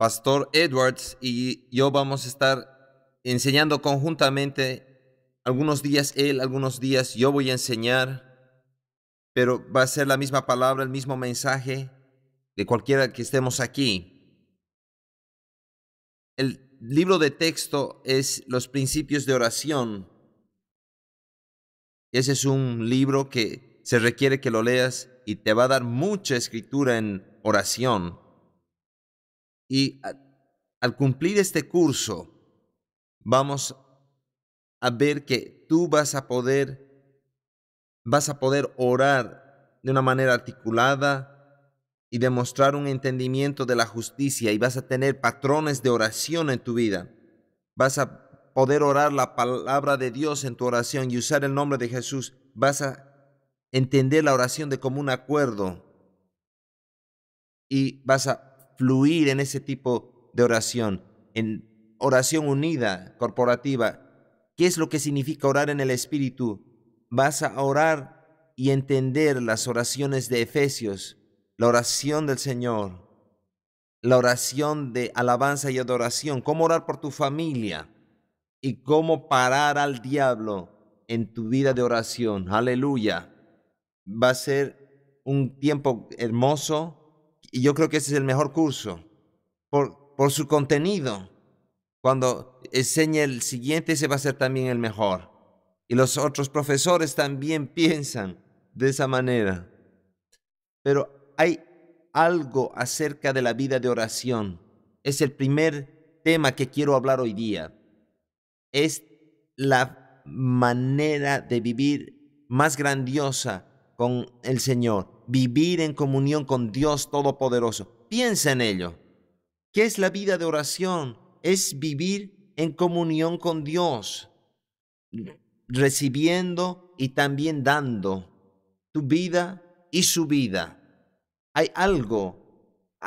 Pastor Edwards y yo vamos a estar enseñando conjuntamente. Algunos días él, algunos días yo voy a enseñar, pero va a ser la misma palabra, el mismo mensaje de cualquiera que estemos aquí. El libro de texto es Los Principios de Oración. Ese es un libro que se requiere que lo leas y te va a dar mucha escritura en oración. Y al cumplir este curso, vamos a ver que tú vas a poder orar de una manera articulada y demostrar un entendimiento de la justicia, y vas a tener patrones de oración en tu vida. Vas a poder orar la palabra de Dios en tu oración y usar el nombre de Jesús. Vas a entender la oración de común acuerdo y vas a fluir en ese tipo de oración, en oración unida, corporativa. ¿Qué es lo que significa orar en el Espíritu? Vas a orar y entender las oraciones de Efesios, la oración del Señor, la oración de alabanza y adoración, cómo orar por tu familia y cómo parar al diablo en tu vida de oración. Aleluya. Va a ser un tiempo hermoso y yo creo que ese es el mejor curso por su contenido. Cuando enseñe el siguiente, ese va a ser también el mejor. Y los otros profesores también piensan de esa manera. Pero hay algo acerca de la vida de oración. Es el primer tema que quiero hablar hoy día. Es la manera de vivir más grandiosa con el Señor. Vivir en comunión con Dios Todopoderoso. Piensa en ello. ¿Qué es la vida de oración? Es vivir en comunión con Dios, recibiendo y también dando tu vida y su vida. Hay algo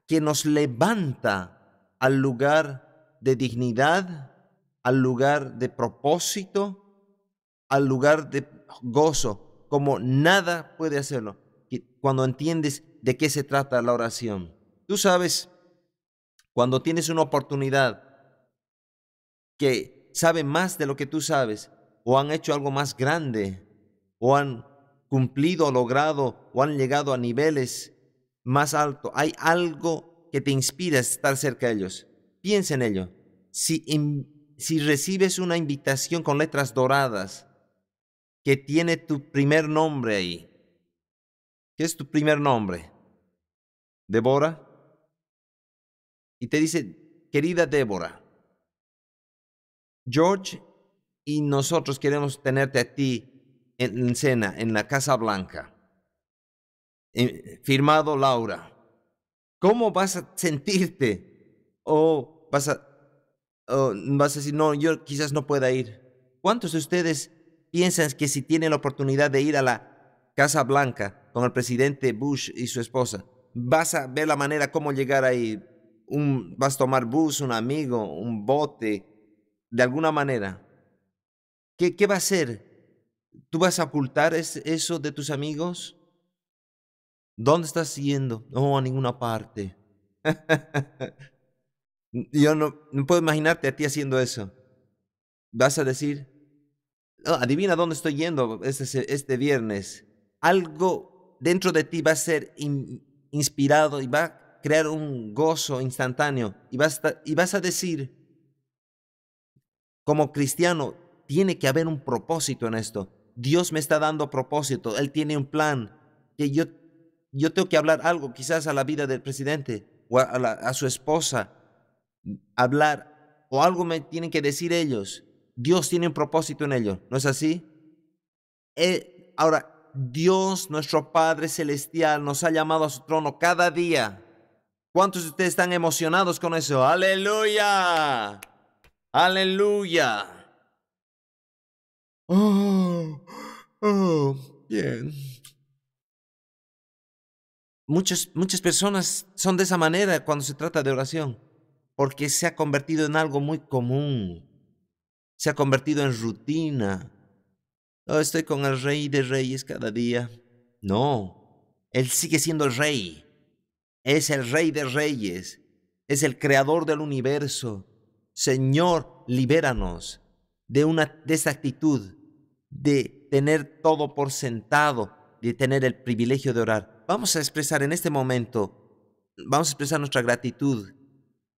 que nos levanta al lugar de dignidad, al lugar de propósito, al lugar de gozo, como nada puede hacerlo. Cuando entiendes de qué se trata la oración. Tú sabes, cuando tienes una oportunidad que sabe más de lo que tú sabes, o han hecho algo más grande, o han cumplido, logrado, o han llegado a niveles más altos, hay algo que te inspira a estar cerca de ellos. Piensa en ello. Si recibes una invitación con letras doradas que tiene tu primer nombre ahí, ¿qué es tu primer nombre? Débora. Y te dice, querida Débora, George y nosotros queremos tenerte a ti en cena, en la Casa Blanca. Firmado Laura. ¿Cómo vas a sentirte? O vas a decir, no, yo quizás no pueda ir. ¿Cuántos de ustedes piensan que si tienen la oportunidad de ir a la Casa Blanca con el presidente Bush y su esposa, vas a ver la manera cómo llegar ahí? Vas a tomar bus, un amigo, un bote, de alguna manera. ¿Qué va a hacer? ¿Tú vas a ocultar eso de tus amigos? ¿Dónde estás yendo? No, a ninguna parte. Yo no puedo imaginarte a ti haciendo eso. Vas a decir, "Oh, adivina dónde estoy yendo este viernes". Algo dentro de ti va a ser inspirado y va a crear un gozo instantáneo. Y vas a decir, como cristiano, tiene que haber un propósito en esto. Dios me está dando propósito. Él tiene un plan que yo tengo que hablar algo quizás a la vida del presidente o a su esposa, hablar o algo me tienen que decir ellos. Dios tiene un propósito en ello, ¿no es así? Ahora, Dios, nuestro Padre Celestial, nos ha llamado a su trono cada día. ¿Cuántos de ustedes están emocionados con eso? ¡Aleluya! ¡Aleluya! Oh, bien. Muchas personas son de esa manera cuando se trata de oración, porque se ha convertido en algo muy común, se ha convertido en rutina. Oh, estoy con el Rey de Reyes cada día. No, Él sigue siendo el Rey, es el Rey de Reyes, es el creador del universo. Señor, libéranos de esa actitud de tener todo por sentado, de tener el privilegio de orar. Vamos a expresar en este momento, vamos a expresar nuestra gratitud.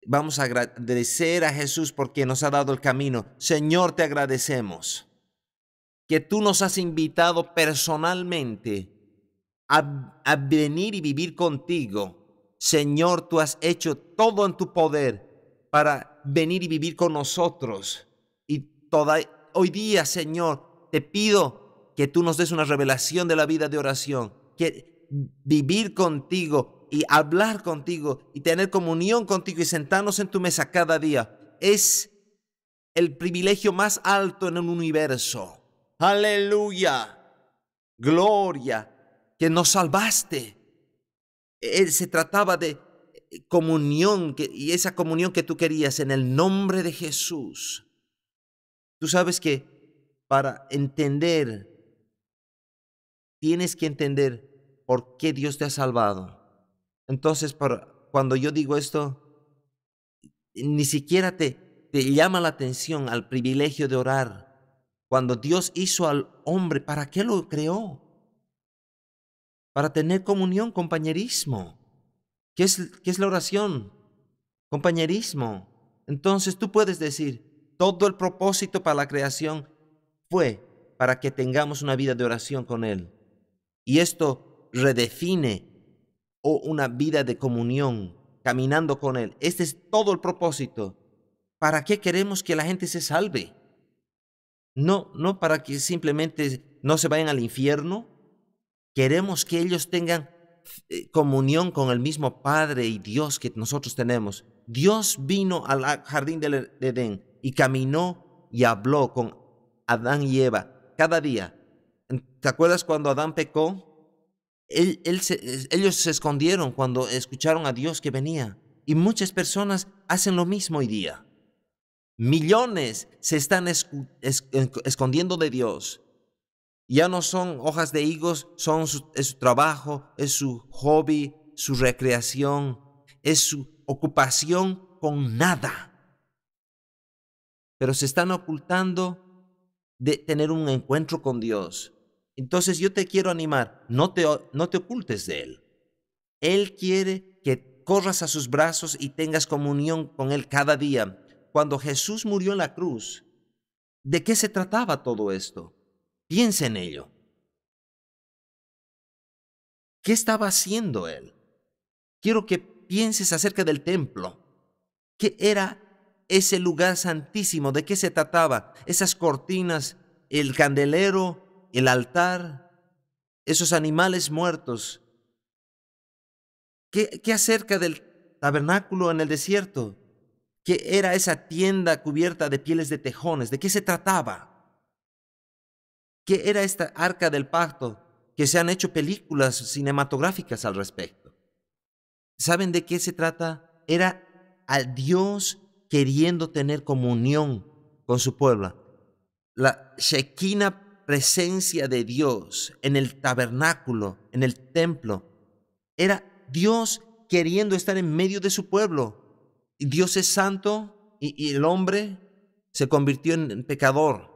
Vamos a agradecer a Jesús porque nos ha dado el camino. Señor, te agradecemos que tú nos has invitado personalmente a venir y vivir contigo. Señor, tú has hecho todo en tu poder para venir y vivir con nosotros. Y hoy día, Señor, te pido que tú nos des una revelación de la vida de oración, que vivir contigo y hablar contigo y tener comunión contigo y sentarnos en tu mesa cada día es el privilegio más alto en el universo. Aleluya, gloria, que nos salvaste. Se trataba de comunión y esa comunión que tú querías en el nombre de Jesús. Tú sabes que para entender, tienes que entender por qué Dios te ha salvado. Entonces, cuando yo digo esto, ni siquiera te llama la atención al privilegio de orar. Cuando Dios hizo al hombre, ¿para qué lo creó? Para tener comunión, compañerismo. ¿Qué es la oración? Compañerismo. Entonces tú puedes decir, todo el propósito para la creación fue para que tengamos una vida de oración con Él. Y esto redefine una vida de comunión, caminando con Él. Este es todo el propósito. ¿Para qué queremos que la gente se salve? No para que simplemente no se vayan al infierno. Queremos que ellos tengan comunión con el mismo Padre y Dios que nosotros tenemos. Dios vino al jardín del Edén y caminó y habló con Adán y Eva cada día. ¿Te acuerdas cuando Adán pecó? Ellos se escondieron cuando escucharon a Dios que venía. Y muchas personas hacen lo mismo hoy día. Millones se están escondiendo de Dios. Ya no son hojas de higos, es su trabajo, es su hobby, su recreación, es su ocupación con nada. Pero se están ocultando de tener un encuentro con Dios. Entonces yo te quiero animar, no te ocultes de Él. Él quiere que corras a sus brazos y tengas comunión con Él cada día. Cuando Jesús murió en la cruz, ¿de qué se trataba todo esto? Piensa en ello. ¿Qué estaba haciendo Él? Quiero que pienses acerca del templo. ¿Qué era ese lugar santísimo? ¿De qué se trataba? Esas cortinas, el candelero, el altar, esos animales muertos. ¿Qué acerca del tabernáculo en el desierto? ¿Qué era esa tienda cubierta de pieles de tejones? ¿De qué se trataba? ¿Qué era esta arca del pacto? Que se han hecho películas cinematográficas al respecto. ¿Saben de qué se trata? Era a Dios queriendo tener comunión con su pueblo. La Shekinah presencia de Dios en el tabernáculo, en el templo, era Dios queriendo estar en medio de su pueblo. Y Dios es santo y el hombre se convirtió en pecador.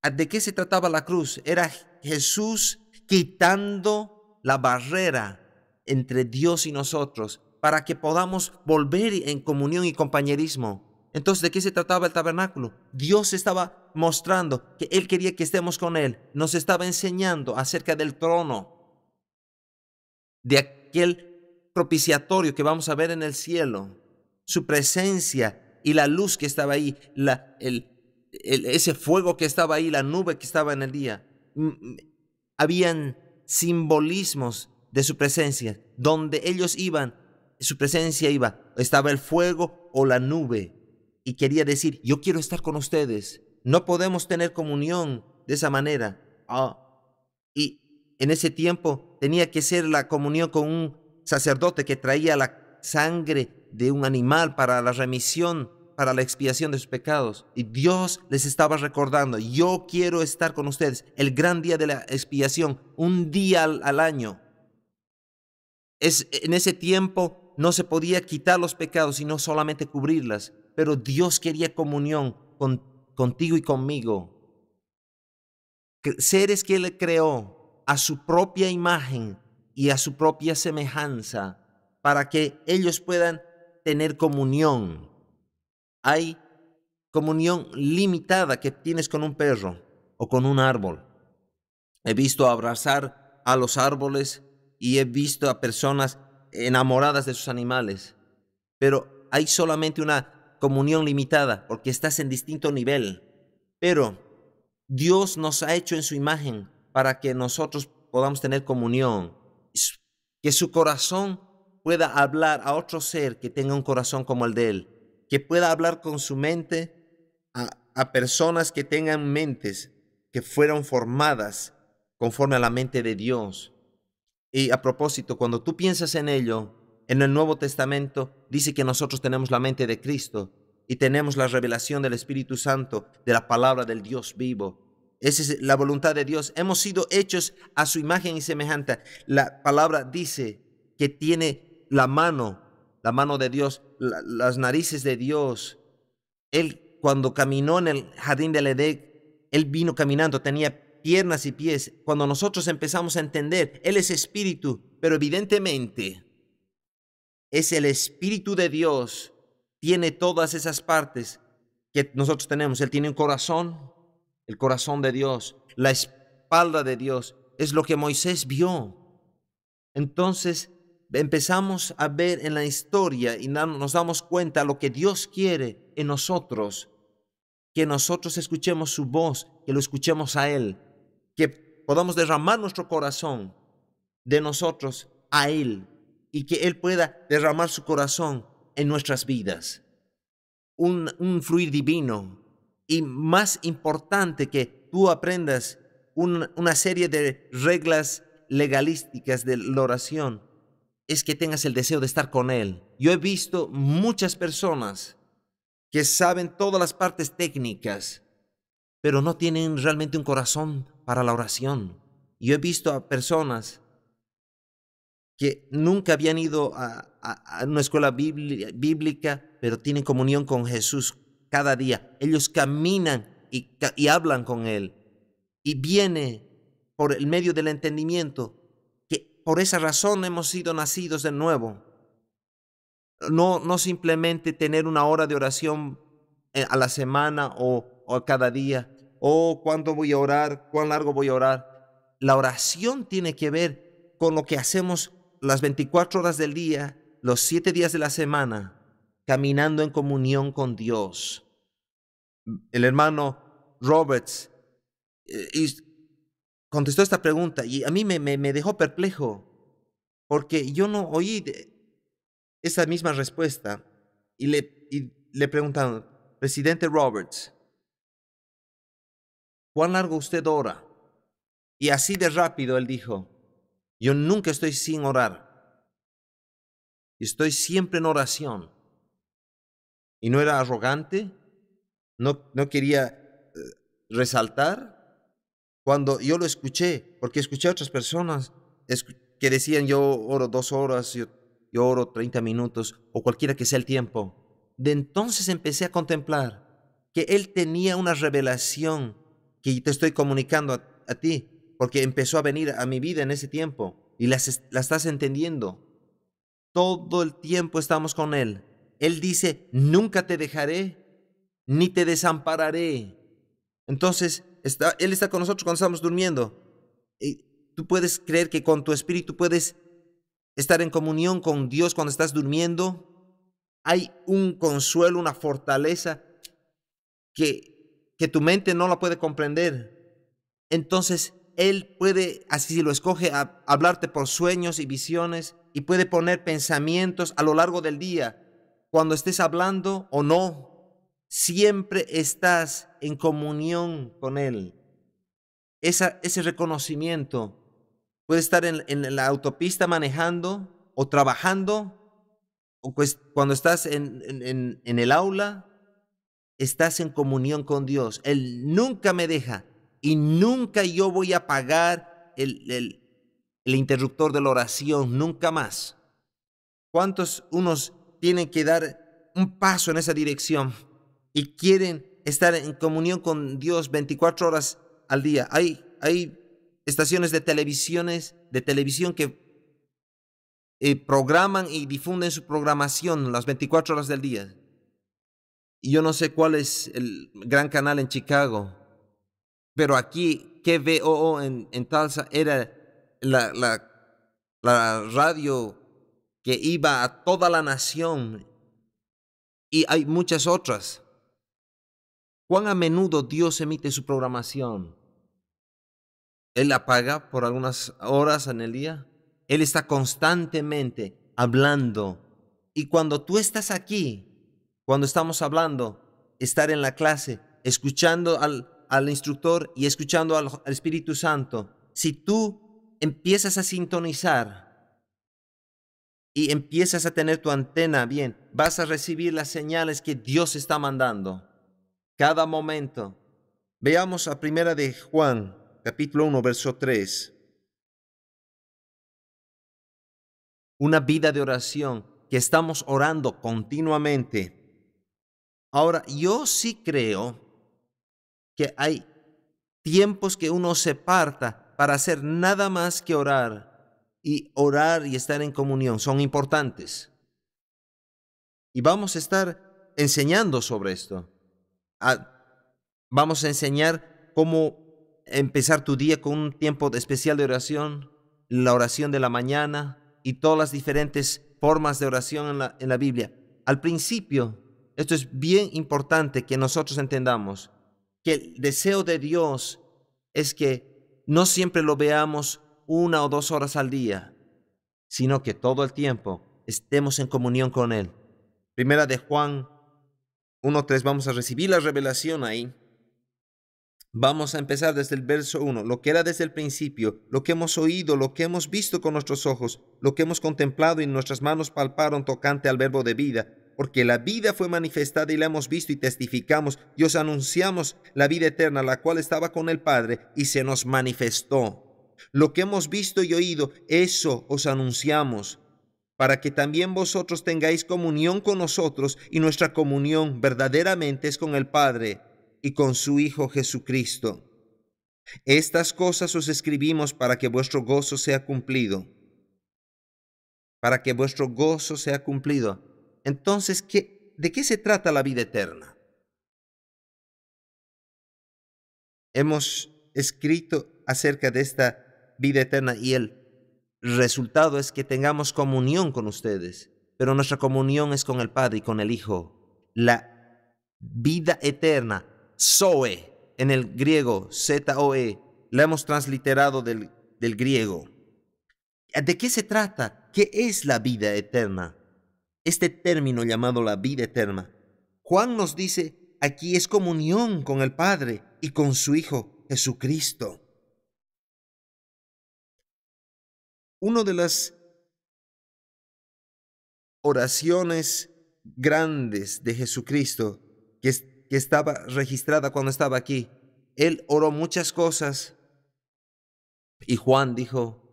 ¿De qué se trataba la cruz? Era Jesús quitando la barrera entre Dios y nosotros para que podamos volver en comunión y compañerismo. Entonces, ¿de qué se trataba el tabernáculo? Dios estaba mostrando que Él quería que estemos con Él. Nos estaba enseñando acerca del trono, de aquel propiciatorio que vamos a ver en el cielo, su presencia y la luz que estaba ahí, ese fuego que estaba ahí, la nube que estaba en el día. Habían simbolismos de su presencia. Donde ellos iban, su presencia iba. Estaba el fuego o la nube. Y quería decir, yo quiero estar con ustedes. No podemos tener comunión de esa manera. Y en ese tiempo tenía que ser la comunión con un sacerdote que traía la sangre de un animal para la remisión, para la expiación de sus pecados. Y Dios les estaba recordando, yo quiero estar con ustedes. El gran día de la expiación, un día al año. En ese tiempo no se podía quitar los pecados, sino solamente cubrirlas. Pero Dios quería comunión contigo y conmigo. Seres que Él creó a su propia imagen y a su propia semejanza, para que ellos puedan tener comunión. Hay comunión limitada que tienes con un perro o con un árbol. He visto abrazar a los árboles y he visto a personas enamoradas de sus animales, pero hay solamente una comunión limitada porque estás en distinto nivel. Pero Dios nos ha hecho en su imagen para que nosotros podamos tener comunión, que su corazón pueda hablar a otro ser que tenga un corazón como el de Él, que pueda hablar con su mente a personas que tengan mentes que fueron formadas conforme a la mente de Dios. Y a propósito, cuando tú piensas en ello, en el Nuevo Testamento dice que nosotros tenemos la mente de Cristo y tenemos la revelación del Espíritu Santo, de la palabra del Dios vivo. Esa es la voluntad de Dios. Hemos sido hechos a su imagen y semejanza. La palabra dice que tiene la mano de Dios, las narices de Dios. Él, cuando caminó en el jardín del Edén, Él vino caminando, tenía piernas y pies. Cuando nosotros empezamos a entender, Él es espíritu, pero evidentemente es el Espíritu de Dios, tiene todas esas partes que nosotros tenemos. Él tiene un corazón, el corazón de Dios, la espalda de Dios, es lo que Moisés vio. Entonces empezamos a ver en la historia y nos damos cuenta de lo que Dios quiere en nosotros, que nosotros escuchemos su voz, que lo escuchemos a Él, que podamos derramar nuestro corazón de nosotros a Él y que Él pueda derramar su corazón en nuestras vidas. Un fluir divino. Y más importante que tú aprendas una serie de reglas legalísticas de la oración, es que tengas el deseo de estar con Él. Yo he visto muchas personas que saben todas las partes técnicas, pero no tienen realmente un corazón para la oración. Yo he visto a personas que nunca habían ido a una escuela bíblica, pero tienen comunión con Jesús cada día. Ellos caminan y hablan con Él. Y viene por el medio del entendimiento que por esa razón hemos sido nacidos de nuevo. No simplemente tener una hora de oración a la semana o cada día. O cuándo voy a orar, cuán largo voy a orar. La oración tiene que ver con lo que hacemos las 24 horas del día, los 7 días de la semana, caminando en comunión con Dios. El hermano Roberts contestó esta pregunta y a mí me dejó perplejo porque yo no oí esa misma respuesta y le preguntaron, presidente Roberts, ¿cuán largo usted ora? Y así de rápido él dijo, yo nunca estoy sin orar. Estoy siempre en oración. Y no era arrogante, no quería resaltar. Cuando yo lo escuché, porque escuché a otras personas que decían yo oro 2 horas, yo oro 30 minutos o cualquiera que sea el tiempo. De entonces empecé a contemplar que él tenía una revelación que te estoy comunicando a ti, porque empezó a venir a mi vida en ese tiempo y la estás entendiendo. Todo el tiempo estamos con Él. Él dice, nunca te dejaré, ni te desampararé. Entonces, Él está con nosotros cuando estamos durmiendo. Y tú puedes creer que con tu espíritu puedes estar en comunión con Dios cuando estás durmiendo. Hay un consuelo, una fortaleza que tu mente no la puede comprender. Entonces, Él puede, así si lo escoge, hablarte por sueños y visiones y puede poner pensamientos a lo largo del día. Cuando estés hablando o no, siempre estás en comunión con Él. Ese reconocimiento puede estar en la autopista manejando o trabajando, o pues cuando estás en el aula, estás en comunión con Dios. Él nunca me deja y nunca yo voy a apagar el interruptor de la oración, nunca más. ¿Cuántos unos tienen que dar un paso en esa dirección y quieren estar en comunión con Dios 24 horas al día? Hay estaciones de televisión que programan y difunden su programación las 24 horas del día. Y yo no sé cuál es el gran canal en Chicago, pero aquí KVOO en Tulsa era la, la, la radio que iba a toda la nación, y hay muchas otras. ¿Cuán a menudo Dios emite su programación? Él la apaga por algunas horas en el día. Él está constantemente hablando. Y cuando tú estás aquí, cuando estamos hablando, estar en la clase, escuchando al instructor y escuchando al Espíritu Santo, si tú empiezas a sintonizar y empiezas a tener tu antena bien, vas a recibir las señales que Dios está mandando cada momento. Veamos a primera de Juan, capítulo 1, verso 3. Una vida de oración, que estamos orando continuamente. Ahora, yo sí creo que hay tiempos que uno se aparta para hacer nada más que orar y estar en comunión. Son importantes. Y vamos a estar enseñando sobre esto. Vamos a enseñar cómo empezar tu día con un tiempo especial de oración, la oración de la mañana y todas las diferentes formas de oración en la Biblia. Al principio, esto es bien importante que nosotros entendamos, que el deseo de Dios es que no siempre lo veamos 1 o 2 horas al día, sino que todo el tiempo estemos en comunión con Él. Primera de Juan 1:3, vamos a recibir la revelación ahí. Vamos a empezar desde el verso 1. Lo que era desde el principio, lo que hemos oído, lo que hemos visto con nuestros ojos, lo que hemos contemplado y nuestras manos palparon tocante al verbo de vida. Porque la vida fue manifestada y la hemos visto y testificamos y os anunciamos la vida eterna, la cual estaba con el Padre y se nos manifestó. Lo que hemos visto y oído, eso os anunciamos, para que también vosotros tengáis comunión con nosotros, y nuestra comunión verdaderamente es con el Padre y con su Hijo Jesucristo. Estas cosas os escribimos para que vuestro gozo sea cumplido. Para que vuestro gozo sea cumplido. Entonces, ¿de qué se trata la vida eterna? Hemos escrito acerca de esta vida eterna y el resultado es que tengamos comunión con ustedes, pero nuestra comunión es con el Padre y con el Hijo. La vida eterna, Zoe, en el griego, Zoe, la hemos transliterado del griego. ¿De qué se trata? ¿Qué es la vida eterna? Este término llamado la vida eterna, Juan nos dice, aquí es comunión con el Padre y con su Hijo Jesucristo. Una de las oraciones grandes de Jesucristo que estaba registrada cuando estaba aquí, Él oró muchas cosas y Juan dijo,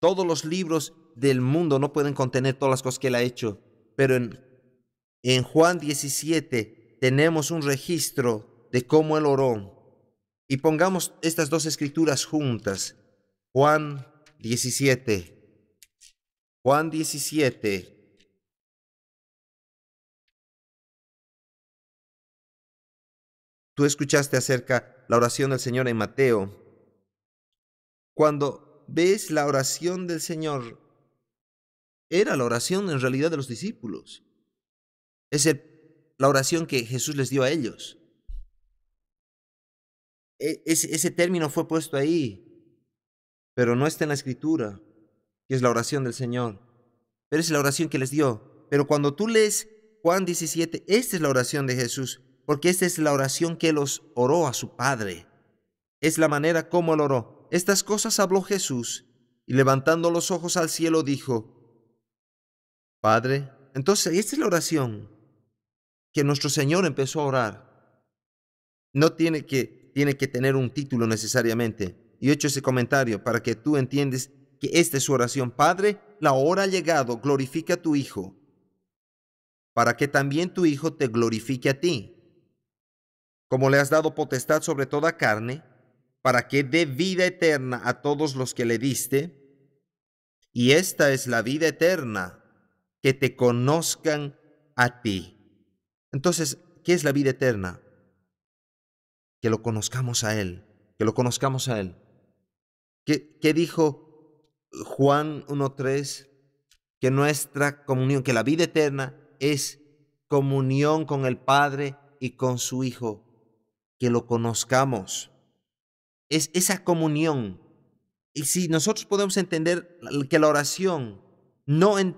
todos los libros del mundo no pueden contener todas las cosas que Él ha hecho, pero en Juan 17 tenemos un registro de cómo Él oró. Y pongamos estas dos escrituras juntas. Juan 17. Juan 17. Tú escuchaste acerca la oración del Señor en Mateo. Cuando ves la oración del Señor, era la oración en realidad de los discípulos. Es la oración que Jesús les dio a ellos. Ese término fue puesto ahí, pero no está en la Escritura, que es la oración del Señor. Pero es la oración que les dio. Pero cuando tú lees Juan 17, esta es la oración de Jesús, porque esta es la oración que Él oró a su Padre. Es la manera como Él oró. Estas cosas habló Jesús, y levantando los ojos al cielo dijo, Padre. Entonces, esta es la oración que nuestro Señor empezó a orar. No tiene que tener un título necesariamente. Y he hecho ese comentario para que tú entiendas que esta es su oración. Padre, la hora ha llegado, glorifica a tu Hijo, para que también tu Hijo te glorifique a ti, como le has dado potestad sobre toda carne, para que dé vida eterna a todos los que le diste. Y esta es la vida eterna, que te conozcan a ti. Entonces, ¿qué es la vida eterna? Que lo conozcamos a Él, que lo conozcamos a Él. ¿Qué dijo Juan 1:3? Que nuestra comunión, que la vida eterna es comunión con el Padre y con su Hijo, que lo conozcamos. Es esa comunión. Y si nosotros podemos entender que la oración, no en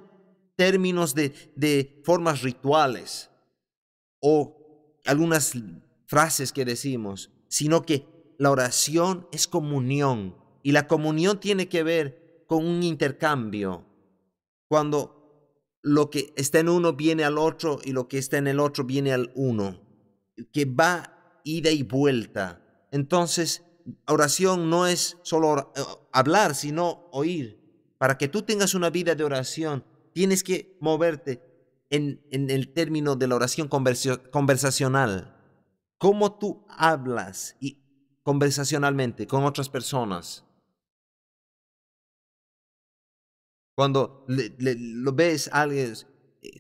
términos de formas rituales o algunas frases que decimos, sino que la oración es comunión. Y la comunión tiene que ver con un intercambio. Cuando lo que está en uno viene al otro y lo que está en el otro viene al uno, que va ida y vuelta. Entonces, oración no es solo hablar, sino oír. Para que tú tengas una vida de oración, tienes que moverte en el término de la oración conversacional. ¿Cómo tú hablas conversacionalmente con otras personas? Cuando lo ves a alguien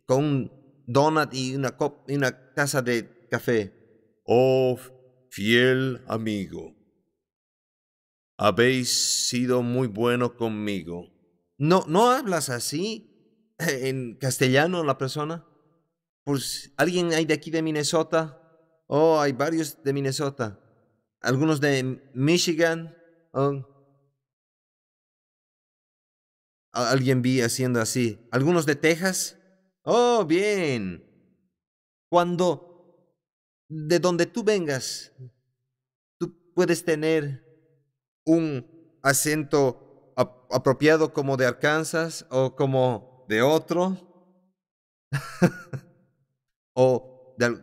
con un donut y una taza de café. Oh, fiel amigo, habéis sido muy bueno conmigo. No hablas así en castellano la persona. Pues alguien hay de aquí de Minnesota. Oh, hay varios de Minnesota. Algunos de Michigan. Oh, alguien vi haciendo así. Algunos de Texas. Oh, bien. Cuando de donde tú vengas, tú puedes tener un acento apropiado como de Arkansas o como de otro, o de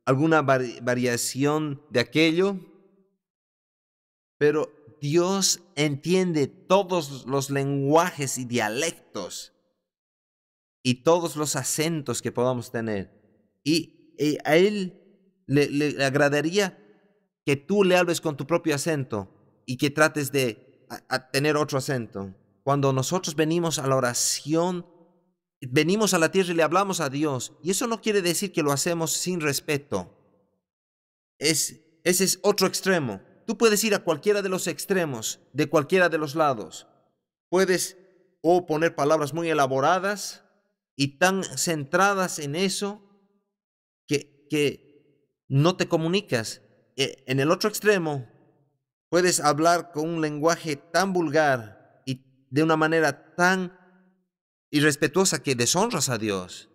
alguna variación de aquello, pero Dios entiende todos los lenguajes y dialectos y todos los acentos que podamos tener. Y a Él le agradaría que tú le hables con tu propio acento y que trates de a tener otro acento. Cuando nosotros venimos a la oración, venimos a la tierra y le hablamos a Dios. Y eso no quiere decir que lo hacemos sin respeto. Ese es otro extremo. Tú puedes ir a cualquiera de los extremos, de cualquiera de los lados. Puedes poner palabras muy elaboradas y tan centradas en eso que no te comunicas. En el otro extremo, puedes hablar con un lenguaje tan vulgar y de una manera tan irrespetuosa que deshonras a Dios.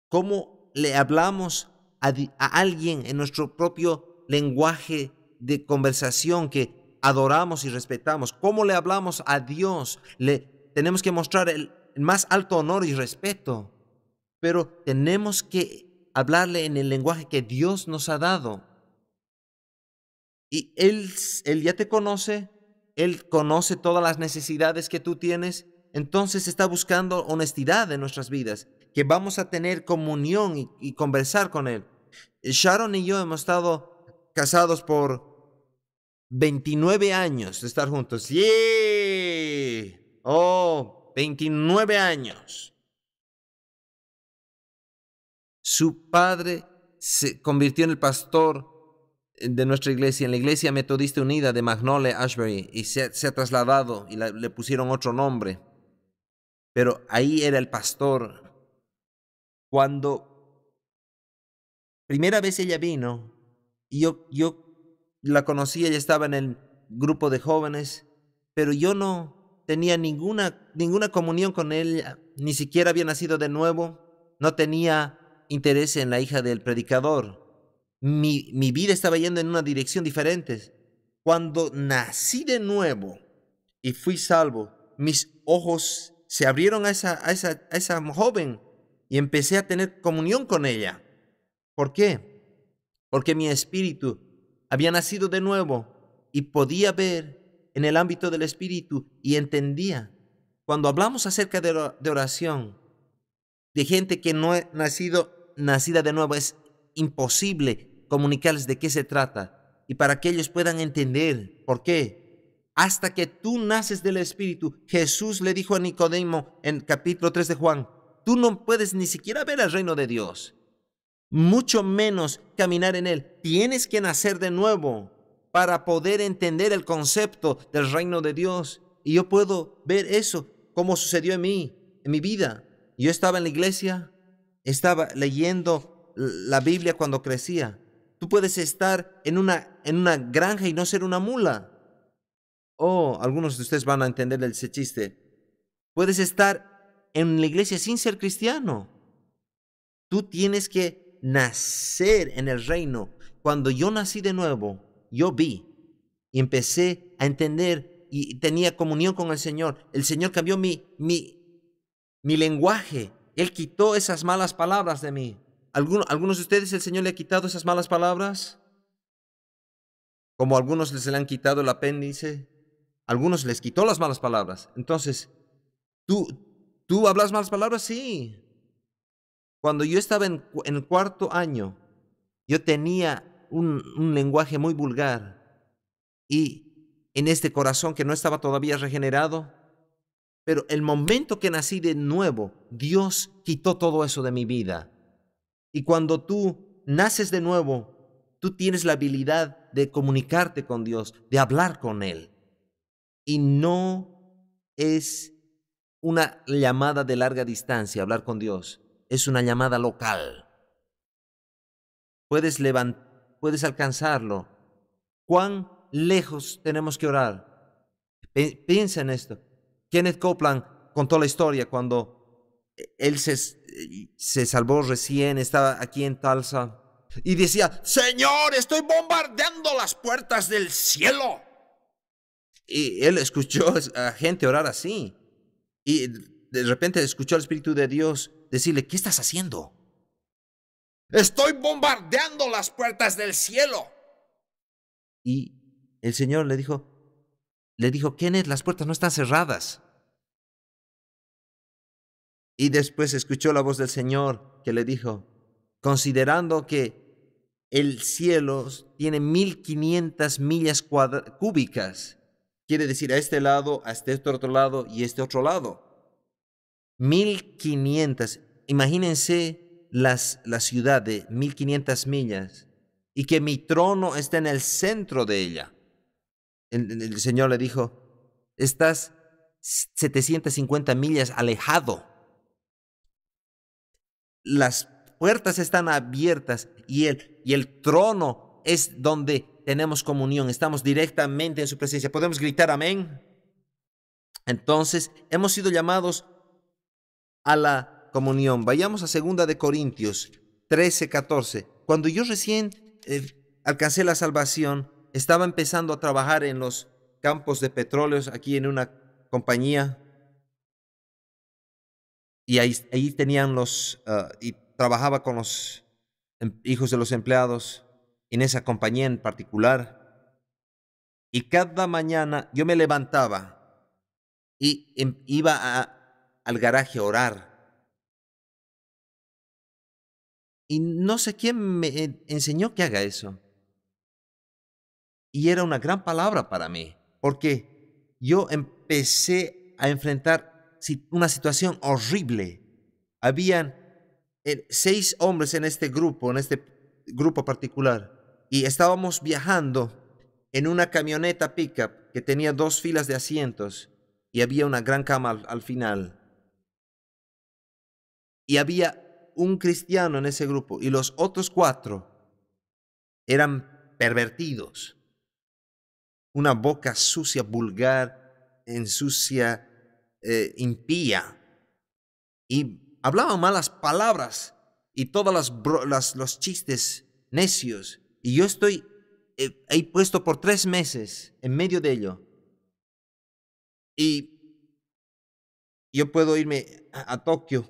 ¿Cómo le hablamos a alguien en nuestro propio lenguaje de conversación que adoramos y respetamos? ¿Cómo le hablamos a Dios? Le tenemos que mostrar el más alto honor y respeto, pero tenemos que hablarle en el lenguaje que Dios nos ha dado. Y Él ya te conoce, Él conoce todas las necesidades que tú tienes, entonces está buscando honestidad en nuestras vidas, que vamos a tener comunión y conversar con Él. Sharon y yo hemos estado casados por 29 años de estar juntos. ¡Yeah! Oh, 29 años. Su padre se convirtió en el pastor de nuestra iglesia, en la Iglesia Metodista Unida de Magnolia, Ashbury, y se ha trasladado y le pusieron otro nombre. Pero ahí era el pastor. Cuando primera vez ella vino, y yo la conocí, ella estaba en el grupo de jóvenes, pero yo no tenía ninguna comunión con ella, ni siquiera había nacido de nuevo, no tenía interés en la hija del predicador. Mi vida estaba yendo en una dirección diferente. Cuando nací de nuevo y fui salvo, mis ojos se abrieron a esa joven y empecé a tener comunión con ella. ¿Por qué? Porque mi espíritu había nacido de nuevo y podía ver en el ámbito del espíritu y entendía. Cuando hablamos acerca de oración, de gente que no ha nacida de nuevo, es imposible comunicarles de qué se trata y para que ellos puedan entender por qué. Hasta que tú naces del Espíritu, Jesús le dijo a Nicodemo en capítulo 3 de Juan, tú no puedes ni siquiera ver el reino de Dios, mucho menos caminar en él. Tienes que nacer de nuevo para poder entender el concepto del reino de Dios. Y yo puedo ver eso, como sucedió en mí, en mi vida. Yo estaba en la iglesia, estaba leyendo la Biblia cuando crecía. Tú puedes estar en una granja y no ser una mula. Oh, algunos de ustedes van a entender ese chiste. Puedes estar en la iglesia sin ser cristiano. Tú tienes que nacer en el reino. Cuando yo nací de nuevo, yo vi y empecé a entender y tenía comunión con el Señor. El Señor cambió mi lenguaje. Él quitó esas malas palabras de mí. ¿Algunos de ustedes el Señor le ha quitado esas malas palabras? Como a algunos les le han quitado el apéndice. A algunos les quitó las malas palabras. Entonces, ¿tú hablas malas palabras? Sí. Cuando yo estaba en el cuarto año, yo tenía un lenguaje muy vulgar y en este corazón que no estaba todavía regenerado, pero el momento que nací de nuevo, Dios quitó todo eso de mi vida. Y cuando tú naces de nuevo, tú tienes la habilidad de comunicarte con Dios, de hablar con Él. Y no es una llamada de larga distancia, hablar con Dios. Es una llamada local. Puedes alcanzarlo. ¿Cuán lejos tenemos que orar? Piensa en esto. Kenneth Copeland contó la historia cuando él se salvó recién, estaba aquí en Tulsa, y decía, Señor, estoy bombardeando las puertas del cielo. Y él escuchó a gente orar así. Y de repente escuchó al Espíritu de Dios decirle, ¿qué estás haciendo? Estoy bombardeando las puertas del cielo. Y el Señor le dijo, Kenneth, las puertas no están cerradas. Y después escuchó la voz del Señor que le dijo, considerando que el cielo tiene 1500 millas cúbicas, quiere decir a este lado, a este otro lado y este otro lado. 1500, imagínense la ciudad de 1500 millas y que mi trono está en el centro de ella. El Señor le dijo, estás 750 millas alejado. Las puertas están abiertas y el trono es donde tenemos comunión. Estamos directamente en su presencia. ¿Podemos gritar amén? Entonces, hemos sido llamados a la comunión. Vayamos a 2 Corintios 13:14. Cuando yo recién alcancé la salvación, estaba empezando a trabajar en los campos de petróleos aquí en una compañía y ahí tenían y trabajaba con los hijos de los empleados en esa compañía en particular. Y cada mañana yo me levantaba y iba al garaje a orar. Y no sé quién me enseñó que haga eso. Y era una gran palabra para mí, porque yo empecé a enfrentar una situación horrible. Habían 6 hombres en este grupo particular, y estábamos viajando en una camioneta pickup que tenía 2 filas de asientos y había una gran cama al final. Y había un cristiano en ese grupo y los otros 4 eran pervertidos. Una boca sucia, vulgar, sucia, impía. Y hablaban malas palabras y todos los chistes necios. Y yo estoy ahí puesto por 3 meses en medio de ello. Y yo puedo irme a Tokio.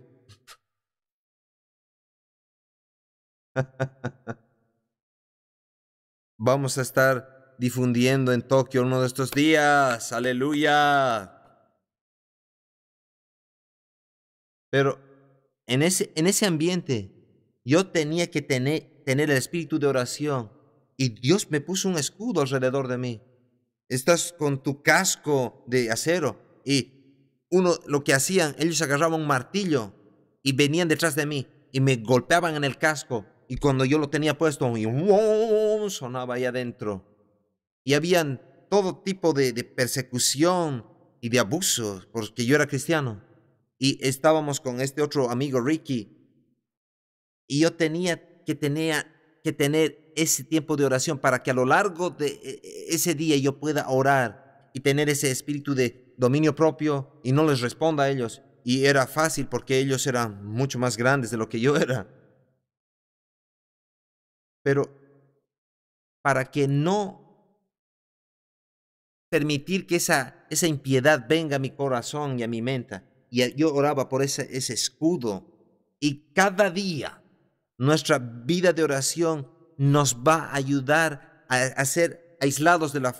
Vamos a estar difundiendo en Tokio uno de estos días. Aleluya. Pero en ese ambiente yo tenía que tener el espíritu de oración y Dios me puso un escudo alrededor de mí. Estás con tu casco de acero y lo que hacían, ellos agarraban un martillo y venían detrás de mí y me golpeaban en el casco y cuando yo lo tenía puesto y ¡wow! Sonaba ahí adentro y habían todo tipo de persecución y de abusos porque yo era cristiano y estábamos con este otro amigo Ricky y yo tenía que tener ese tiempo de oración para que a lo largo de ese día yo pueda orar y tener ese espíritu de dominio propio y no les responda a ellos. Y era fácil porque ellos eran mucho más grandes de lo que yo era. Pero para que no permitir que esa impiedad venga a mi corazón y a mi mente, y yo oraba por ese escudo. Y cada día nuestra vida de oración nos va a ayudar a ser aislados de las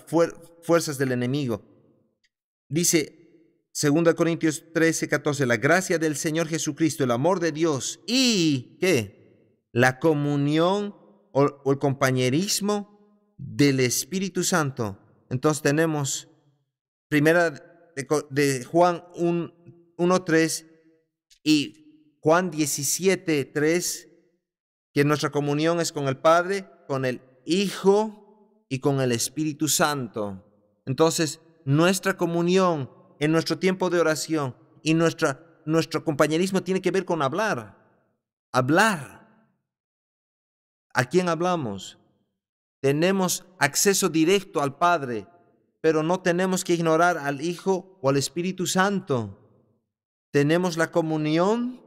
fuerzas del enemigo. Dice 2 Corintios 13:14, la gracia del Señor Jesucristo, el amor de Dios y ¿qué? La comunión o el compañerismo del Espíritu Santo. Entonces tenemos primera de Juan 1:3 y Juan 17:3, que nuestra comunión es con el Padre, con el Hijo y con el Espíritu Santo. Entonces, nuestra comunión en nuestro tiempo de oración y nuestro compañerismo tiene que ver con hablar. Hablar. ¿A quién hablamos? Tenemos acceso directo al Padre, pero no tenemos que ignorar al Hijo o al Espíritu Santo. Tenemos la comunión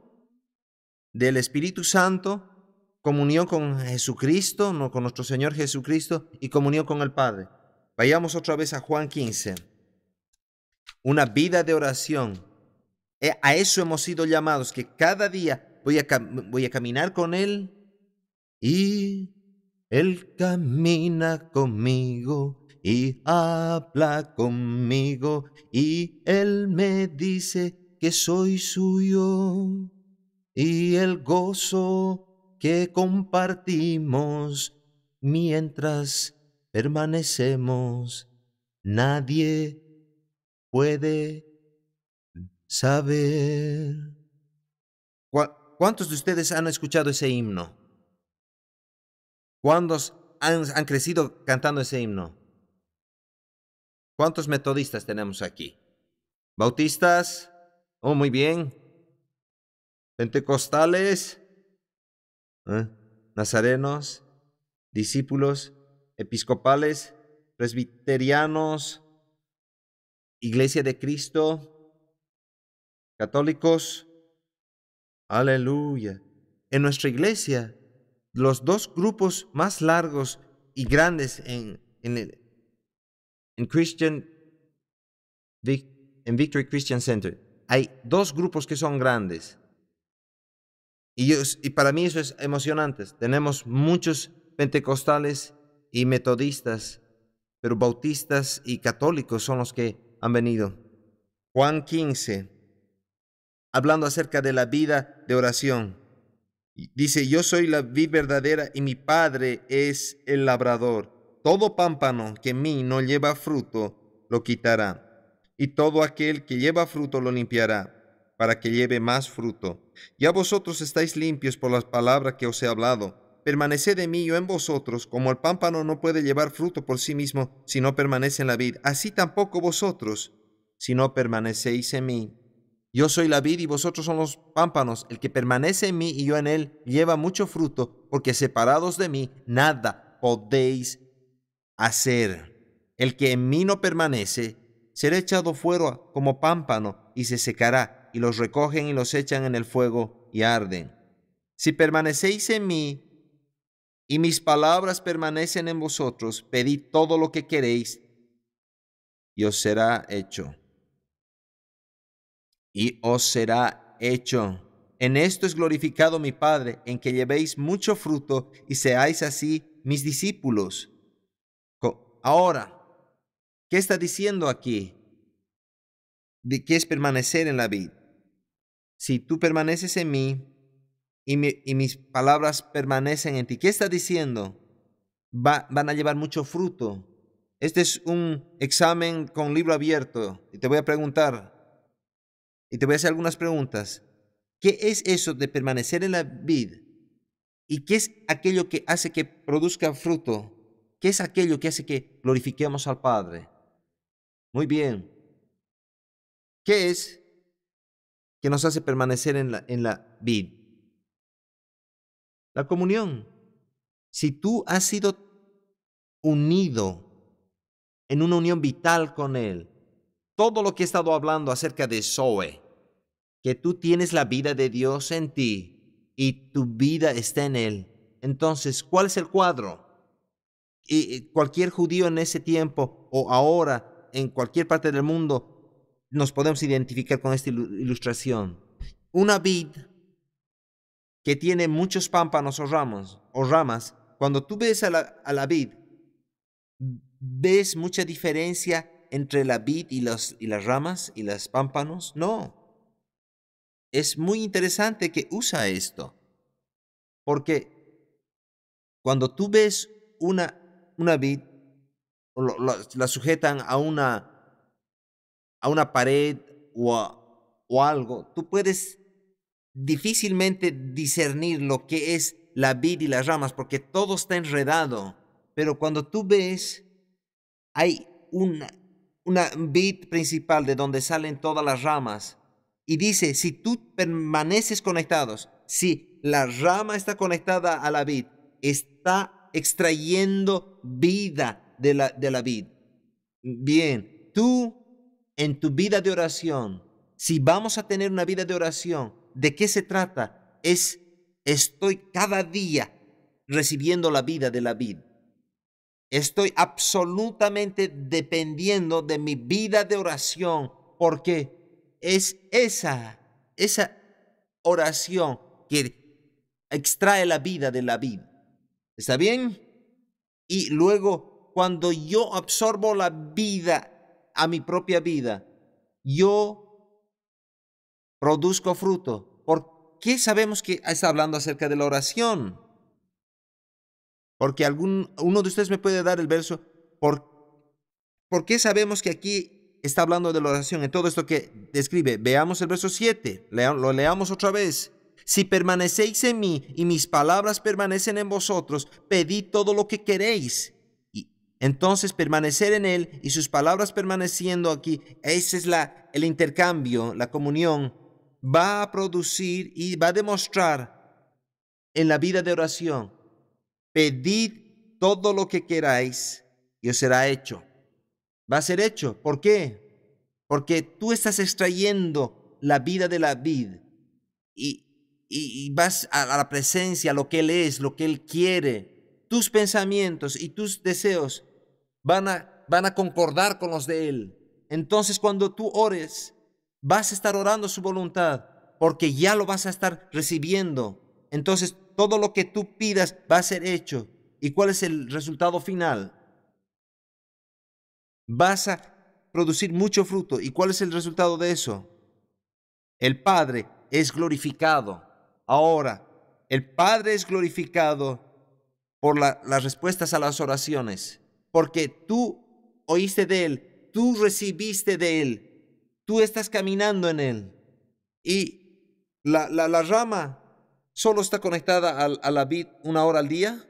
del Espíritu Santo, comunión con Jesucristo, no, con nuestro Señor Jesucristo y comunión con el Padre. Vayamos otra vez a Juan 15. Una vida de oración. A eso hemos sido llamados, que cada día voy a caminar con Él y Él camina conmigo y habla conmigo y Él me dice que soy suyo. Y el gozo que compartimos mientras permanecemos, nadie puede saber. ¿Cuántos de ustedes han escuchado ese himno? ¿Cuántos han crecido cantando ese himno? ¿Cuántos metodistas tenemos aquí? ¿Bautistas? Oh, muy bien. ¿Pentecostales? ¿Eh? ¿Nazarenos? Discípulos, episcopales, presbiterianos, Iglesia de Cristo, católicos. Aleluya. En nuestra iglesia, los dos grupos más largos y grandes en Christian, en Victory Christian Center, hay dos grupos que son grandes. Y para mí eso es emocionante. Tenemos muchos pentecostales y metodistas, pero bautistas y católicos son los que han venido. Juan 15, hablando acerca de la vida de oración. Dice, yo soy la vid verdadera y mi Padre es el labrador. Todo pámpano que en mí no lleva fruto, lo quitará. Y todo aquel que lleva fruto lo limpiará, para que lleve más fruto. Ya vosotros estáis limpios por las palabras que os he hablado. Permaneced en mí, yo en vosotros, como el pámpano no puede llevar fruto por sí mismo si no permanece en la vid. Así tampoco vosotros, si no permanecéis en mí. Yo soy la vid y vosotros son los pámpanos. El que permanece en mí y yo en él lleva mucho fruto, porque separados de mí nada podéis hacer. El que en mí no permanece será echado fuera como pámpano y se secará, y los recogen y los echan en el fuego y arden. Si permanecéis en mí y mis palabras permanecen en vosotros, pedid todo lo que queréis y os será hecho. Y os será hecho. En esto es glorificado mi Padre, en que llevéis mucho fruto y seáis así mis discípulos. Ahora, ¿qué está diciendo aquí? ¿De qué es permanecer en la vid? si tú permaneces en mí y mis palabras permanecen en ti. ¿Qué está diciendo? Van a llevar mucho fruto. Este es un examen con libro abierto y te voy a preguntar y te voy a hacer algunas preguntas. ¿Qué es eso de permanecer en la vid? ¿Y qué es aquello que hace que produzca fruto? ¿Qué es aquello que hace que glorifiquemos al Padre? Muy bien. ¿Qué es que nos hace permanecer en la vid? La comunión. Si tú has sido unido en una unión vital con Él, todo lo que he estado hablando acerca de Zoe, que tú tienes la vida de Dios en ti y tu vida está en Él. Entonces, ¿cuál es el cuadro? Y cualquier judío en ese tiempo o ahora en cualquier parte del mundo nos podemos identificar con esta ilustración. Una vid que tiene muchos pámpanos o ramas, cuando tú ves a la vid, ¿ves mucha diferencia entre la vid y las ramas y los pámpanos? No. Es muy interesante que usa esto, porque cuando tú ves una vid, la sujetan a una pared o algo, tú puedes difícilmente discernir lo que es la vid y las ramas, porque todo está enredado. Pero cuando tú ves, hay una vid principal de donde salen todas las ramas. Y dice, si tú permaneces conectados, si la rama está conectada a la vid, está extrayendo vida de la vid. Bien, tú en tu vida de oración, si vamos a tener una vida de oración, ¿de qué se trata? Estoy cada día recibiendo la vida de la vid. Estoy absolutamente dependiendo de mi vida de oración porque es esa oración que extrae la vida de la vid. ¿Está bien? Y luego, cuando yo absorbo la vida a mi propia vida, yo produzco fruto. ¿Por qué sabemos que está hablando acerca de la oración? Porque uno de ustedes me puede dar el verso. ¿Por qué sabemos que aquí está hablando de la oración en todo esto que describe? Veamos el verso 7. Lo leamos otra vez. Si permanecéis en mí y mis palabras permanecen en vosotros, pedid todo lo que queréis. Y entonces permanecer en Él y sus palabras permaneciendo aquí, ese es el intercambio, la comunión, va a producir y va a demostrar en la vida de oración. Pedid todo lo que queráis y os será hecho. Va a ser hecho. ¿Por qué? Porque tú estás extrayendo la vida de la vid y vas a la presencia, lo que Él es, lo que Él quiere. Tus pensamientos y tus deseos van a concordar con los de Él. Entonces, cuando tú ores, vas a estar orando su voluntad, porque ya lo vas a estar recibiendo. Entonces, todo lo que tú pidas va a ser hecho. ¿Y cuál es el resultado final? Vas a producir mucho fruto. ¿Y cuál es el resultado de eso? El Padre es glorificado. Ahora, el Padre es glorificado por las respuestas a las oraciones, porque tú oíste de Él, tú recibiste de Él, tú estás caminando en Él. Y la rama solo está conectada a la vid una hora al día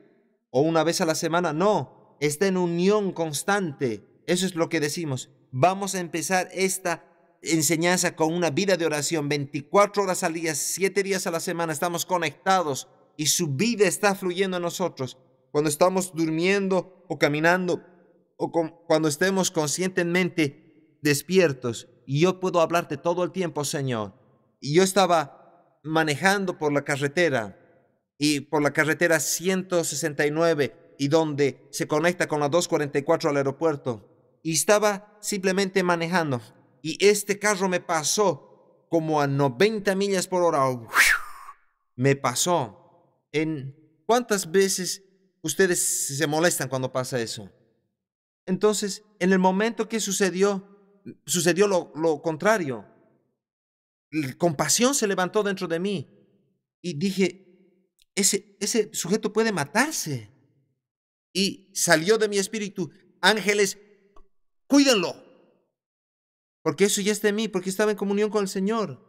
o una vez a la semana. No, está en unión constante. Eso es lo que decimos. Vamos a empezar esta enseñanza con una vida de oración 24 horas al día, 7 días a la semana. Estamos conectados y su vida está fluyendo en nosotros. Cuando estamos durmiendo o caminando o cuando estemos conscientemente despiertos. Y yo puedo hablarte todo el tiempo, Señor. Y yo estaba manejando por la carretera y por la carretera 169 y donde se conecta con la 244 al aeropuerto. Y estaba simplemente manejando y este carro me pasó como a 90 millas por hora. Me pasó. ¿Cuántas veces ustedes se molestan cuando pasa eso? Entonces, en el momento que sucedió lo contrario. compasión se levantó dentro de mí y dije, ese sujeto puede matarse. Y salió de mi espíritu, ángeles, cuídenlo, porque eso ya está en mí, porque estaba en comunión con el Señor.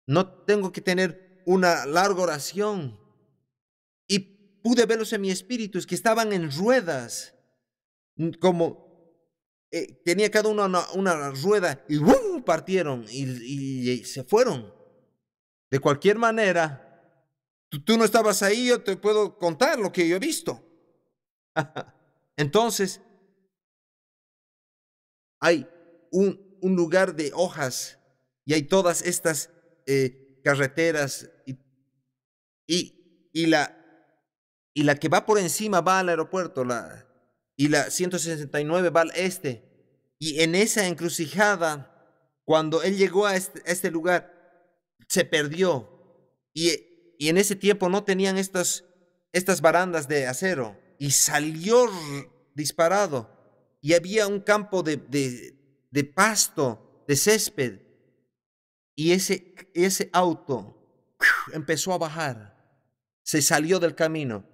No tengo que tener una larga oración. Y pude verlos en mi espíritu, es que estaban en ruedas, como tenía cada uno una rueda y ¡bum! Partieron y se fueron. De cualquier manera, tú no estabas ahí, yo te puedo contar lo que yo he visto. Entonces, hay un lugar de hojas y hay todas estas carreteras y la que va por encima va al aeropuerto y la 169 va al este. Y en esa encrucijada, cuando él llegó a este lugar, se perdió. Y en ese tiempo no tenían estas barandas de acero. Y salió disparado. Y había un campo de pasto, de césped. Y ese auto empezó a bajar. Se salió del camino.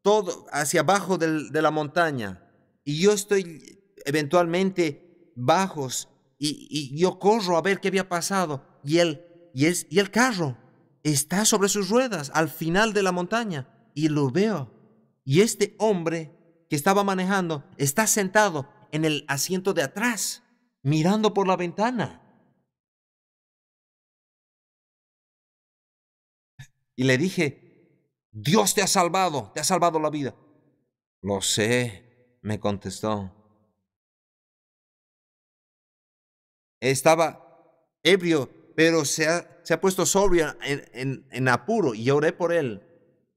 Todo hacia abajo de la montaña. Y yo estoy eventualmente bajos. Y yo corro a ver qué había pasado. Y el carro está sobre sus ruedas al final de la montaña. Y lo veo. Y este hombre que estaba manejando está sentado en el asiento de atrás, mirando por la ventana. Y le dije, Dios te ha salvado la vida. Lo sé, me contestó. Estaba ebrio, pero se ha puesto sobrio en apuro y oré por él.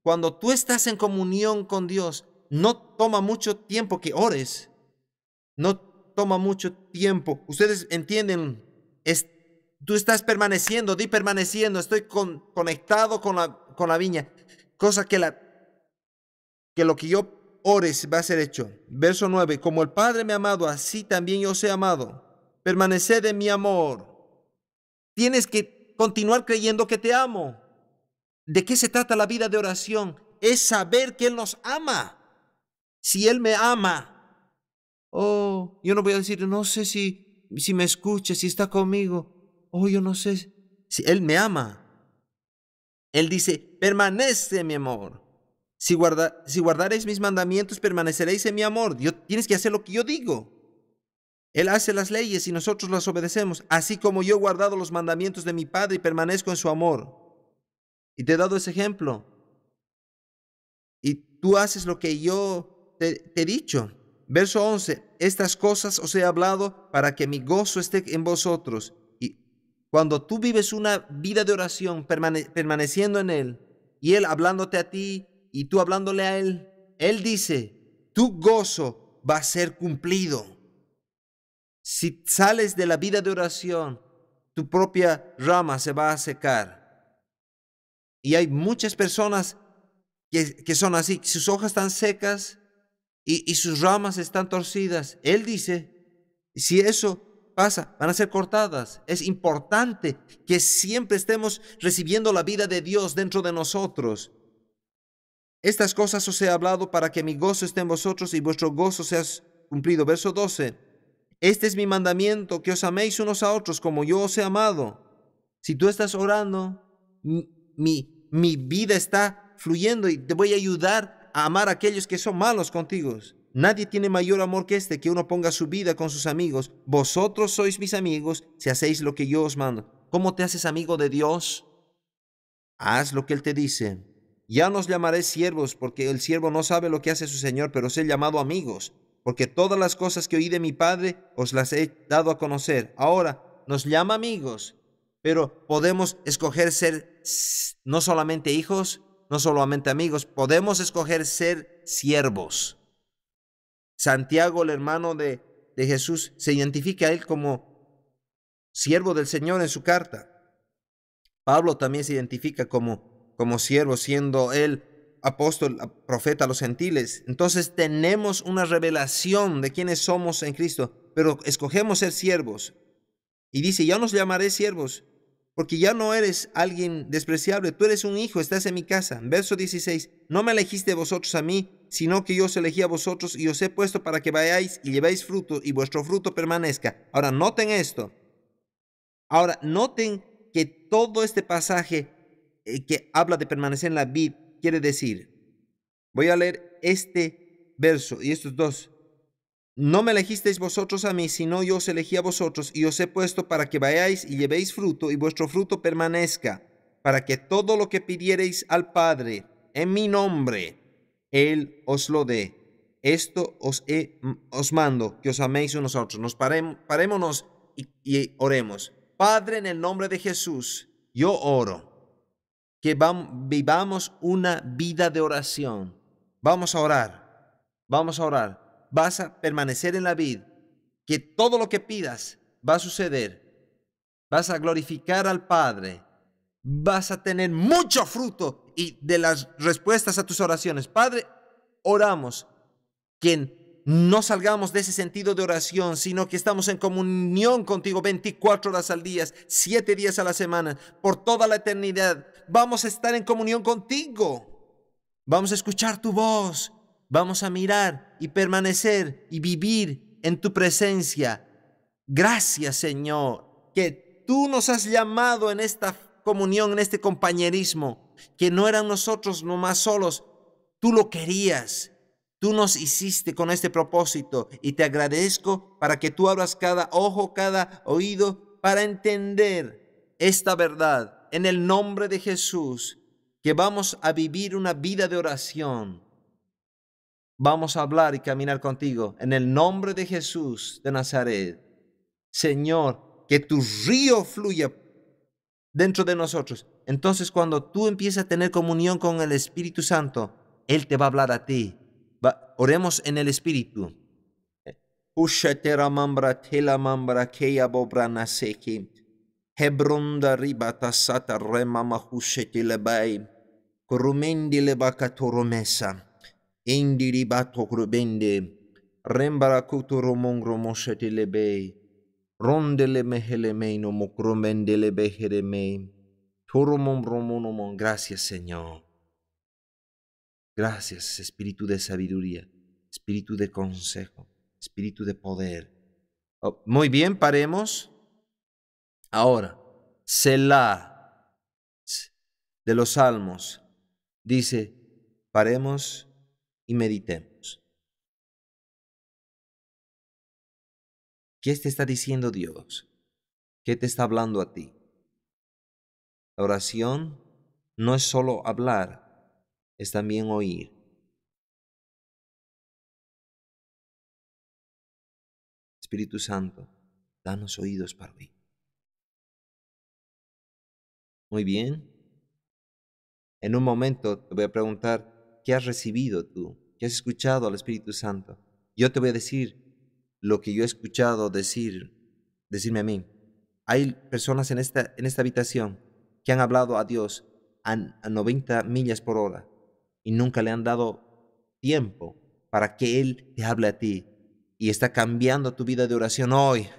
Cuando tú estás en comunión con Dios, no toma mucho tiempo que ores. No toma mucho tiempo. Ustedes entienden, tú estás permaneciendo, di permaneciendo, estoy conectado con la viña. Cosa que lo que yo ores va a ser hecho. Verso 9, como el Padre me ha amado, así también yo os he amado. Permaneced en mi amor. Tienes que continuar creyendo que te amo. ¿De qué se trata la vida de oración? Es saber que Él nos ama. Si Él me ama, oh, yo no voy a decir, no sé si me escucha, si está conmigo. Oh, yo no sé si Él me ama. Él dice, permanece en mi amor. Si guardaréis mis mandamientos, permaneceréis en mi amor. Tienes que hacer lo que yo digo. Él hace las leyes y nosotros las obedecemos, así como yo he guardado los mandamientos de mi Padre y permanezco en su amor. Y te he dado ese ejemplo. Y tú haces lo que yo te he dicho. Verso 11, estas cosas os he hablado para que mi gozo esté en vosotros. Y cuando tú vives una vida de oración, permaneciendo en Él, y Él hablándote a ti, y tú hablándole a Él, Él dice, tu gozo va a ser cumplido. Si sales de la vida de oración, tu propia rama se va a secar. Y hay muchas personas que son así, sus hojas están secas y sus ramas están torcidas. Él dice, si eso pasa, van a ser cortadas. Es importante que siempre estemos recibiendo la vida de Dios dentro de nosotros. Estas cosas os he hablado para que mi gozo esté en vosotros y vuestro gozo sea cumplido. Verso 12. Este es mi mandamiento, que os améis unos a otros como yo os he amado. Si tú estás orando, mi vida está fluyendo y te voy a ayudar a amar a aquellos que son malos contigo. Nadie tiene mayor amor que este, que uno ponga su vida con sus amigos. Vosotros sois mis amigos si hacéis lo que yo os mando. ¿Cómo te haces amigo de Dios? Haz lo que Él te dice. Ya nos llamaré siervos, porque el siervo no sabe lo que hace su Señor, pero os he llamado amigos, porque todas las cosas que oí de mi Padre os las he dado a conocer. Ahora nos llama amigos, pero podemos escoger ser no solamente hijos, no solamente amigos, podemos escoger ser siervos. Santiago, el hermano de Jesús, se identifica a él como siervo del Señor en su carta. Pablo también se identifica como siervo, siendo él apóstol, profeta a los gentiles. Entonces tenemos una revelación de quiénes somos en Cristo, pero escogemos ser siervos. Y dice, ya nos llamaré siervos, porque ya no eres alguien despreciable, tú eres un hijo, estás en mi casa. Verso 16, no me elegiste vosotros a mí, sino que yo os elegí a vosotros y os he puesto para que vayáis y llevéis fruto y vuestro fruto permanezca. Ahora noten esto. Ahora noten que todo este pasaje que habla de permanecer en la vid quiere decir, voy a leer este verso y estos dos. No me elegisteis vosotros a mí, sino yo os elegí a vosotros y os he puesto para que vayáis y llevéis fruto y vuestro fruto permanezca, para que todo lo que pidiereis al Padre en mi nombre, Él os lo dé. Esto os mando, que os améis unos a otros. Parémonos y oremos. Padre, en el nombre de Jesús, yo oro que vivamos una vida de oración. Vamos a orar, vamos a orar. Vas a permanecer en la vid, que todo lo que pidas va a suceder. Vas a glorificar al Padre, vas a tener mucho fruto y de las respuestas a tus oraciones. Padre, oramos que no salgamos de ese sentido de oración, sino que estamos en comunión contigo 24 horas al día, 7 días a la semana, por toda la eternidad. Vamos a estar en comunión contigo. Vamos a escuchar tu voz. Vamos a mirar y permanecer y vivir en tu presencia. Gracias, Señor, que tú nos has llamado en esta comunión, en este compañerismo, que no eran nosotros nomás solos. Tú lo querías. Tú nos hiciste con este propósito y te agradezco para que tú abras cada ojo, cada oído para entender esta verdad. En el nombre de Jesús, que vamos a vivir una vida de oración. Vamos a hablar y caminar contigo en el nombre de Jesús de Nazaret. Señor, que tu río fluya dentro de nosotros. Entonces, cuando tú empiezas a tener comunión con el Espíritu Santo, Él te va a hablar a ti. Oremos en el Espíritu. Ushatera mambra tela mambra keya bobrana seki. Hebronda ribata sata remama hushetile bay. Kurumendi lebaka toromesa. Indiri bato grubende. Rembara kuturo mongro moshetile bay. Rondele mehele meino mokromendele behere me. Toromom romonomon. Gracias, Señor. Gracias, Espíritu de sabiduría, Espíritu de consejo, Espíritu de poder. Muy bien, paremos. Ahora, Selah de los Salmos dice, paremos y meditemos. ¿Qué te está diciendo Dios? ¿Qué te está hablando a ti? La oración no es solo hablar, es también oír. Espíritu Santo, danos oídos para oír. Muy bien. En un momento te voy a preguntar, ¿qué has recibido tú? ¿Qué has escuchado al Espíritu Santo? Yo te voy a decir lo que yo he escuchado decirme a mí. Hay personas en esta habitación que han hablado a Dios a 90 millas por hora y nunca le han dado tiempo para que Él te hable a ti y está cambiando tu vida de oración hoy.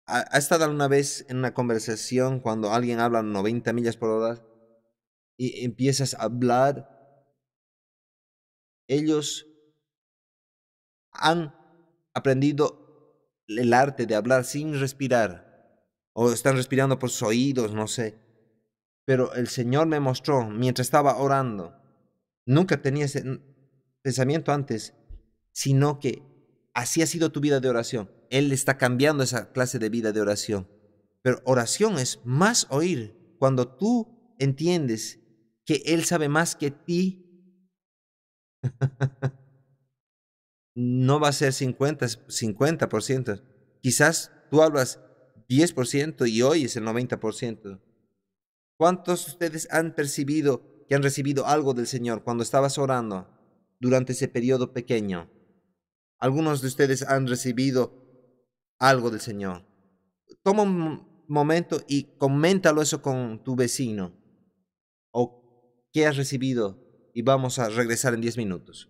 ¿Ha estado alguna vez en una conversación cuando alguien habla a 90 millas por hora y empiezas a hablar? Ellos han aprendido el arte de hablar sin respirar o están respirando por sus oídos, no sé. Pero el Señor me mostró mientras estaba orando. Nunca tenía ese pensamiento antes, sino que así ha sido tu vida de oración. Él está cambiando esa clase de vida de oración. Pero oración es más oír. Cuando tú entiendes que Él sabe más que ti, no va a ser 50%. Quizás tú hablas 10% y oyes el 90%. ¿Cuántos de ustedes han percibido que han recibido algo del Señor cuando estabas orando durante ese periodo pequeño? Algunos de ustedes han recibido algo del Señor. Toma un momento y coméntalo eso con tu vecino. ¿O qué has recibido? Y vamos a regresar en 10 minutos.